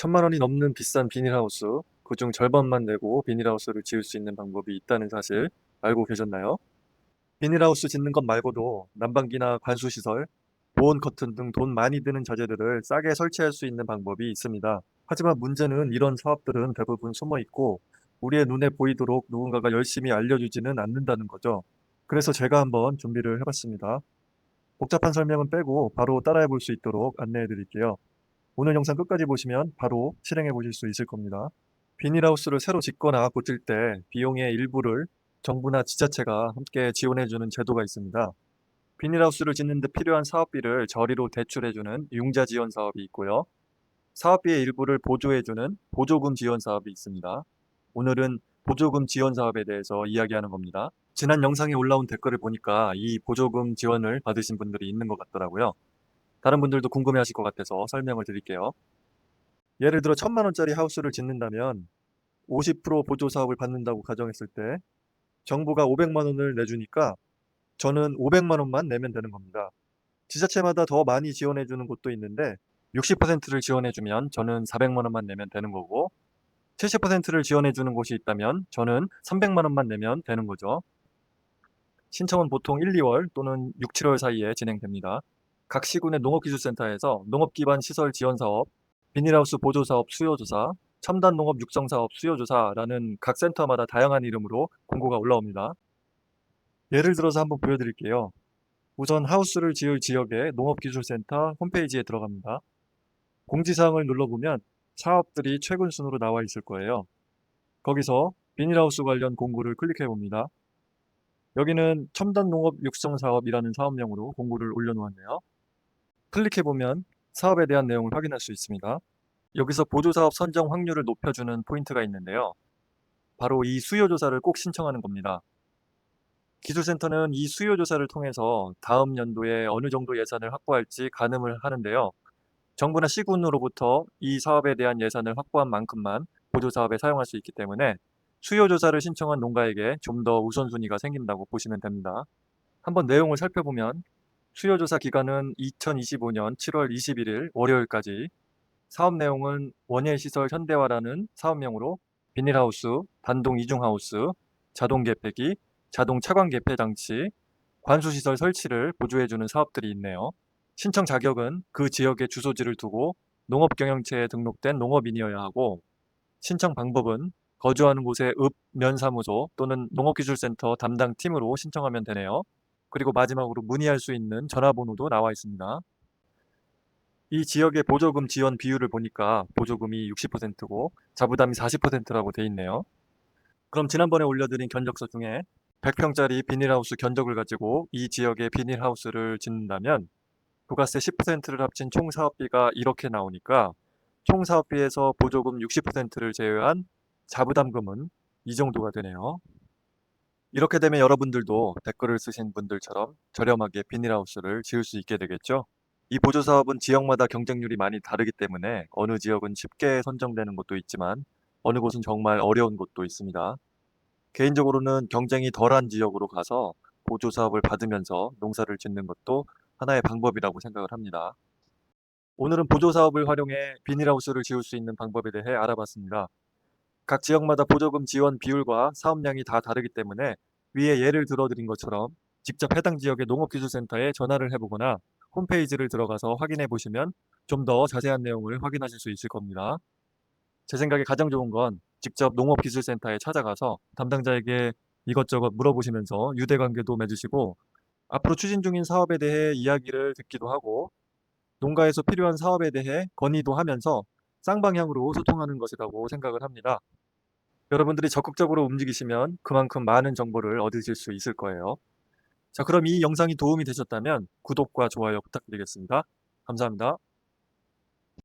천만 원이 넘는 비싼 비닐하우스, 그중 절반만 내고 비닐하우스를 지을 수 있는 방법이 있다는 사실 알고 계셨나요? 비닐하우스 짓는 것 말고도 난방기나 관수시설, 보온 커튼 등 돈 많이 드는 자재들을 싸게 설치할 수 있는 방법이 있습니다. 하지만 문제는 이런 사업들은 대부분 숨어 있고 우리의 눈에 보이도록 누군가가 열심히 알려주지는 않는다는 거죠. 그래서 제가 한번 준비를 해봤습니다. 복잡한 설명은 빼고 바로 따라해 볼 수 있도록 안내해 드릴게요. 오늘 영상 끝까지 보시면 바로 실행해 보실 수 있을 겁니다. 비닐하우스를 새로 짓거나 고칠 때 비용의 일부를 정부나 지자체가 함께 지원해주는 제도가 있습니다. 비닐하우스를 짓는 데 필요한 사업비를 저리로 대출해주는 융자 지원 사업이 있고요. 사업비의 일부를 보조해주는 보조금 지원 사업이 있습니다. 오늘은 보조금 지원 사업에 대해서 이야기하는 겁니다. 지난 영상에 올라온 댓글을 보니까 이 보조금 지원을 받으신 분들이 있는 것 같더라고요. 다른 분들도 궁금해하실 것 같아서 설명을 드릴게요. 예를 들어 1,000만 원짜리 하우스를 짓는다면 50% 보조 사업을 받는다고 가정했을 때 정부가 500만 원을 내주니까 저는 500만 원만 내면 되는 겁니다. 지자체마다 더 많이 지원해 주는 곳도 있는데 60%를 지원해 주면 저는 400만 원만 내면 되는 거고 70%를 지원해 주는 곳이 있다면 저는 300만 원만 내면 되는 거죠. 신청은 보통 1, 2월 또는 6, 7월 사이에 진행됩니다. 각 시군의 농업기술센터에서 농업기반 시설 지원 사업, 비닐하우스 보조 사업 수요조사, 첨단 농업 육성 사업 수요조사라는 각 센터마다 다양한 이름으로 공고가 올라옵니다. 예를 들어서 한번 보여드릴게요. 우선 하우스를 지을 지역의 농업기술센터 홈페이지에 들어갑니다. 공지사항을 눌러보면 사업들이 최근 순으로 나와 있을 거예요. 거기서 비닐하우스 관련 공고를 클릭해 봅니다. 여기는 첨단 농업 육성 사업이라는 사업명으로 공고를 올려놓았네요. 클릭해보면 사업에 대한 내용을 확인할 수 있습니다. 여기서 보조사업 선정 확률을 높여주는 포인트가 있는데요. 바로 이 수요조사를 꼭 신청하는 겁니다. 기술센터는 이 수요조사를 통해서 다음 연도에 어느 정도 예산을 확보할지 가늠을 하는데요. 정부나 시군으로부터 이 사업에 대한 예산을 확보한 만큼만 보조사업에 사용할 수 있기 때문에 수요조사를 신청한 농가에게 좀 더 우선순위가 생긴다고 보시면 됩니다. 한번 내용을 살펴보면 수요조사 기간은 2025년 7월 21일 월요일까지, 사업 내용은 원예시설 현대화라는 사업명으로 비닐하우스, 단동 이중하우스, 자동 개폐기, 자동 차광 개폐 장치, 관수시설 설치를 보조해주는 사업들이 있네요. 신청 자격은 그 지역의 주소지를 두고 농업경영체에 등록된 농업인이어야 하고, 신청 방법은 거주하는 곳의 읍, 면사무소 또는 농업기술센터 담당 팀으로 신청하면 되네요. 그리고 마지막으로 문의할 수 있는 전화번호도 나와 있습니다. 이 지역의 보조금 지원 비율을 보니까 보조금이 60%고 자부담이 40%라고 돼 있네요. 그럼 지난번에 올려드린 견적서 중에 100평짜리 비닐하우스 견적을 가지고 이 지역의 비닐하우스를 짓는다면 부가세 10%를 합친 총 사업비가 이렇게 나오니까 총 사업비에서 보조금 60%를 제외한 자부담금은 이 정도가 되네요. 이렇게 되면 여러분들도 댓글을 쓰신 분들처럼 저렴하게 비닐하우스를 지을 수 있게 되겠죠? 이 보조 사업은 지역마다 경쟁률이 많이 다르기 때문에 어느 지역은 쉽게 선정되는 곳도 있지만 어느 곳은 정말 어려운 곳도 있습니다. 개인적으로는 경쟁이 덜한 지역으로 가서 보조 사업을 받으면서 농사를 짓는 것도 하나의 방법이라고 생각을 합니다. 오늘은 보조 사업을 활용해 비닐하우스를 지을 수 있는 방법에 대해 알아봤습니다. 각 지역마다 보조금 지원 비율과 사업량이 다 다르기 때문에 위에 예를 들어드린 것처럼 직접 해당 지역의 농업기술센터에 전화를 해보거나 홈페이지를 들어가서 확인해 보시면 좀 더 자세한 내용을 확인하실 수 있을 겁니다. 제 생각에 가장 좋은 건 직접 농업기술센터에 찾아가서 담당자에게 이것저것 물어보시면서 유대관계도 맺으시고 앞으로 추진 중인 사업에 대해 이야기를 듣기도 하고 농가에서 필요한 사업에 대해 건의도 하면서 쌍방향으로 소통하는 것이라고 생각을 합니다. 여러분들이 적극적으로 움직이시면 그만큼 많은 정보를 얻으실 수 있을 거예요. 자, 그럼 이 영상이 도움이 되셨다면 구독과 좋아요 부탁드리겠습니다. 감사합니다.